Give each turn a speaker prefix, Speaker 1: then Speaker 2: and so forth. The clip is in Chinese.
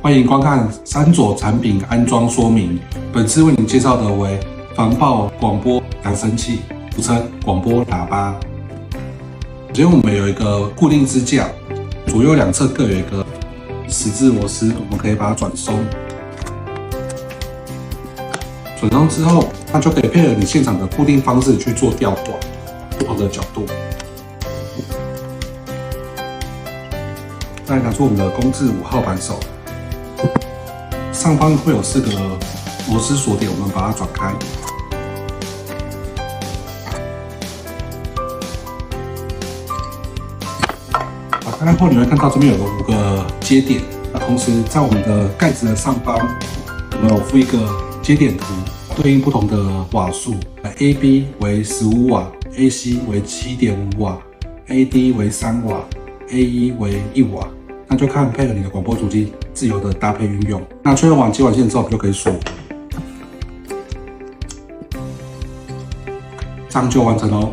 Speaker 1: 欢迎观看三左产品安装说明。本次为您介绍的为防爆广播扬声器，俗称广播喇叭。首先，我们有一个固定支架，左右两侧各有一个十字螺丝，我们可以把它转松。转松之后，它就可以配合你现场的固定方式去做吊挂，不同的角度。再拿出我们的公制5号扳手。上方会有4个螺丝锁点，我们把它转开。打开后，你会看到这边有5个接点，同时在我们的盖子的上方，我们有附一个接点图，对应不同的瓦数 ，AB 为15瓦 ，AC 为7.5瓦 ，AD 为3瓦 ，AE 为1瓦。那就看配合你的广播主机自由的搭配运用。那确认完接完线之后，我们就可以锁，这样就完成喽。